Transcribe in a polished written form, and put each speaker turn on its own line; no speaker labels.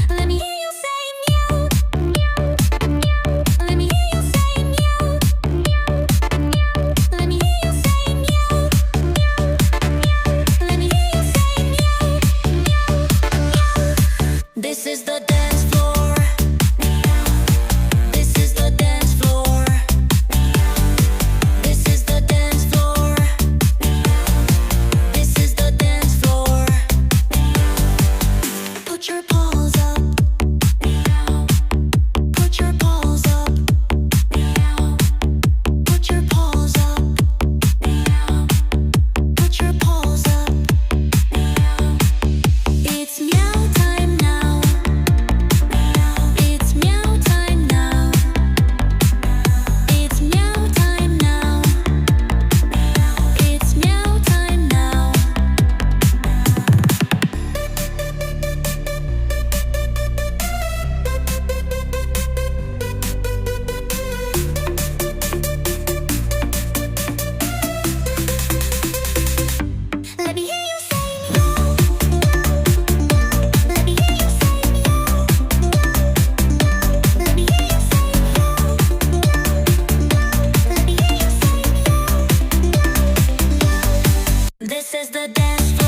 Let me hear you say meow. Let me hear you say meow. Let me hear you say meow. Let me hear you say meow. This is the dance floor. This is the dance floor. This is the dance floor. This is the dance floor. Put your paws up. Put your paws up. Put your paws up. Put your paws up. It's meow time now. It's meow time now. It's meow time now. It's meow time now. Let me hear you say meow. Let me hear you say meow. Let me hear you say meow. Let me hear you say meow. This is the dance floor.